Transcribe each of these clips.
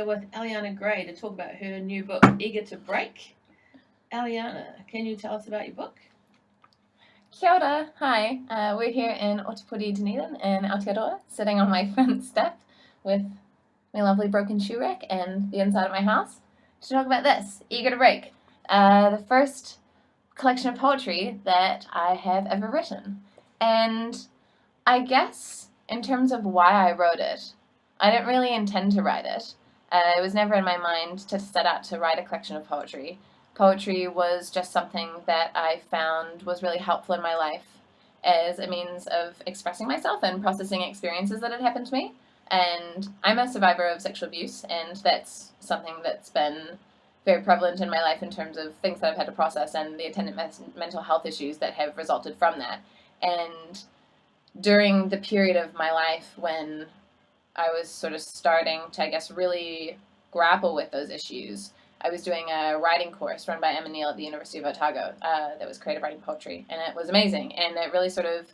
here with Eliana Gray to talk about her new book, Eager to Break. Eliana, can you tell us about your book? Kia ora, hi. We're here in Otipuri, Dunedin in Aotearoa, sitting on my front step with my lovely broken shoe rack and the inside of my house to talk about this, Eager to Break, the first collection of poetry that I have ever written. And I guess in terms of why I wrote it, I didn't really intend to write it. It was never in my mind to set out to write a collection of poetry. Poetry was just something that I found was really helpful in my life as a means of expressing myself and processing experiences that had happened to me. And I'm a survivor of sexual abuse, and that's something that's been very prevalent in my life in terms of things that I've had to process and the attendant mental health issues that have resulted from that. And during the period of my life when I was sort of starting to, I guess, really grapple with those issues, I was doing a writing course run by Emma Neal at the University of Otago that was creative writing poetry, and it was amazing, and it really sort of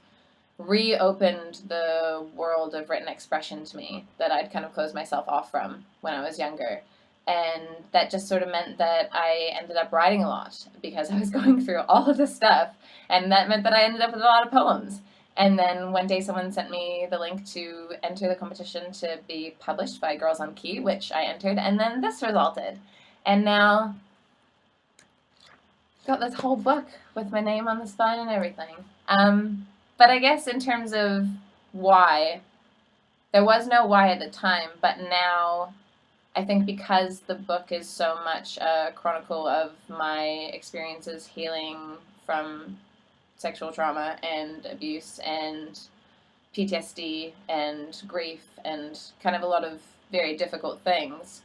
reopened the world of written expression to me that I'd kind of closed myself off from when I was younger. And that just sort of meant that I ended up writing a lot because I was going through all of this stuff, and that meant that I ended up with a lot of poems. And then one day someone sent me the link to enter the competition to be published by Girls on Key, which I entered, and then this resulted. And now, got this whole book with my name on the spine and everything. But I guess in terms of why, there was no why at the time, but now I think because the book is so much a chronicle of my experiences healing from sexual trauma and abuse and PTSD and grief and kind of a lot of very difficult things,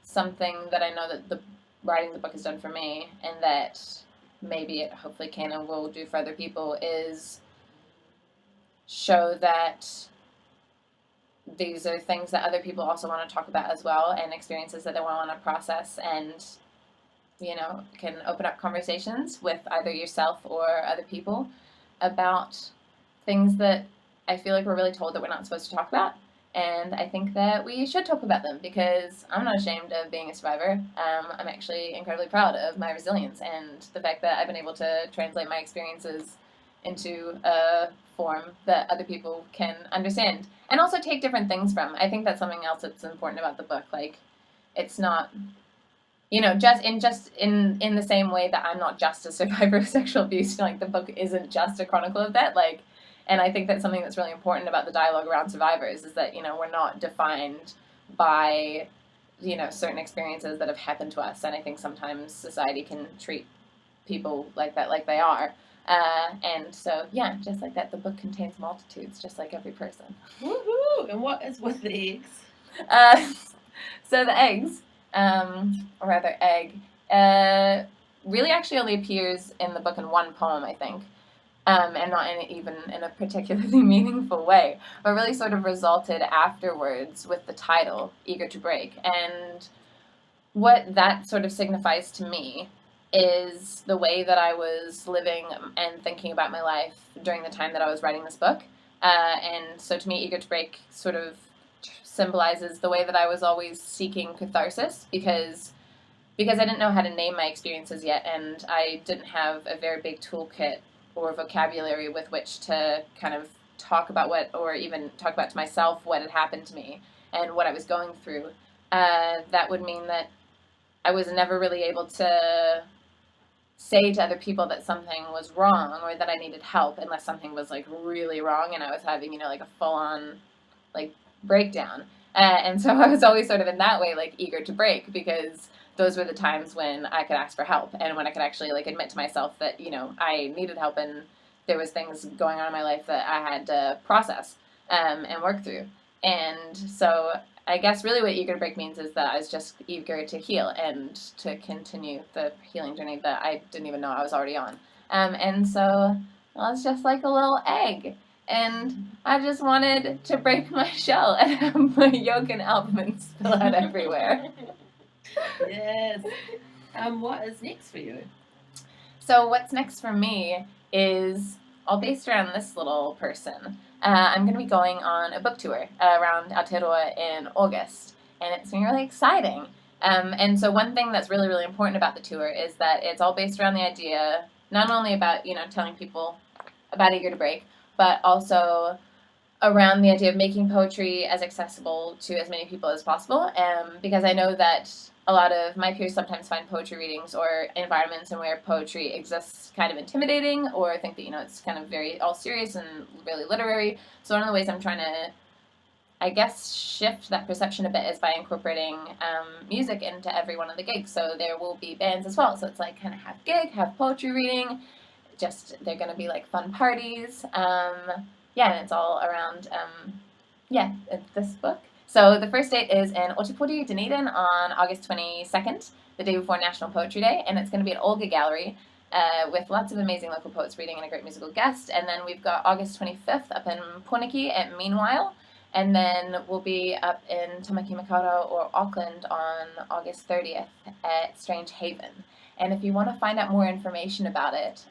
something that I know that the writing the book has done for me, and that maybe it hopefully can and will do for other people, is show that these are things that other people also want to talk about as well, and experiences that they want to process, and can open up conversations with either yourself or other people about things that I feel like we're really told that we're not supposed to talk about. And I think that we should talk about them because I'm not ashamed of being a survivor. I'm actually incredibly proud of my resilience and the fact that I've been able to translate my experiences into a form that other people can understand and also take different things from. I think that's something else that's important about the book. Like, it's not, just in the same way that I'm not just a survivor of sexual abuse. Like, the book isn't just a chronicle of that. And I think that's something that's really important about the dialogue around survivors, is that, we're not defined by, certain experiences that have happened to us. And I think sometimes society can treat people like that, like they are. And so, yeah, just like that, the book contains multitudes, just like every person. Woohoo! And what is with the eggs? So the eggs, or rather egg, really actually only appears in the book in one poem, I think. And not even in a particularly meaningful way, but really sort of resulted afterwards with the title, Eager to Break. And what that sort of signifies to me is the way that I was living and thinking about my life during the time that I was writing this book. And so to me, Eager to Break sort of symbolizes the way that I was always seeking catharsis, because I didn't know how to name my experiences yet, and I didn't have a very big toolkit or vocabulary with which to kind of talk about or even talk about to myself what had happened to me and what I was going through. That would mean that I was never really able to say to other people that something was wrong or that I needed help unless something was like really wrong and I was having, like a full-on like breakdown. And so I was always sort of in that way like eager to break, because those were the times when I could ask for help and when I could actually like admit to myself that, I needed help and there was things going on in my life that I had to process and work through. And so I guess really what eager to break means is that I was just eager to heal and to continue the healing journey that I didn't even know I was already on. And so I was just like a little egg. And I just wanted to break my shell and have my yolk and albumin spill out everywhere. Yes. What is next for you? So what's next for me is all based around this little person. I'm going to be going on a book tour around Aotearoa in August. and it's been really exciting. And so one thing that's really, really important about the tour is that it's all based around the idea, not only about, telling people about Eager to Break, but also around the idea of making poetry as accessible to as many people as possible. Because I know that a lot of my peers sometimes find poetry readings or environments in where poetry exists kind of intimidating, or think that, it's kind of very all serious and really literary. So one of the ways I'm trying to, I guess, shift that perception a bit is by incorporating music into every one of the gigs. So there will be bands as well. So it's like kind of half gig, half poetry reading. Just, they're going to be like fun parties. And it's all around, this book. So the first date is in Otipuri, Dunedin on August 22nd, the day before National Poetry Day. And it's going to be at Olga Gallery with lots of amazing local poets reading and a great musical guest. And then we've got August 25th up in Puniki at Meanwhile. And then we'll be up in Tamaki Makaurau or Auckland on August 30th at Strange Haven. And if you want to find out more information about it,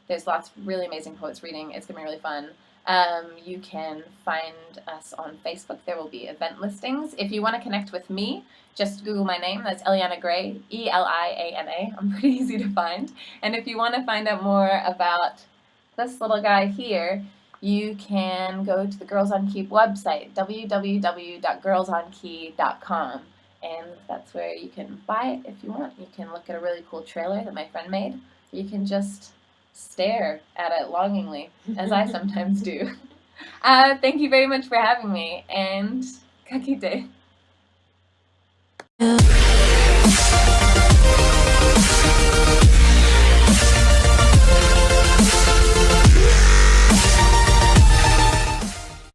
there's lots of really amazing poets reading. It's going to be really fun. You can find us on Facebook. There will be event listings. If you want to connect with me, just Google my name. That's Eliana Gray, Eliana. I'm pretty easy to find. And if you want to find out more about this little guy here, you can go to the Girls on Keep website, www.girlsonkey.com. And that's where you can buy it if you want. You can look at a really cool trailer that my friend made. You can just stare at it longingly, as I sometimes do. Thank you very much for having me, and ka kite.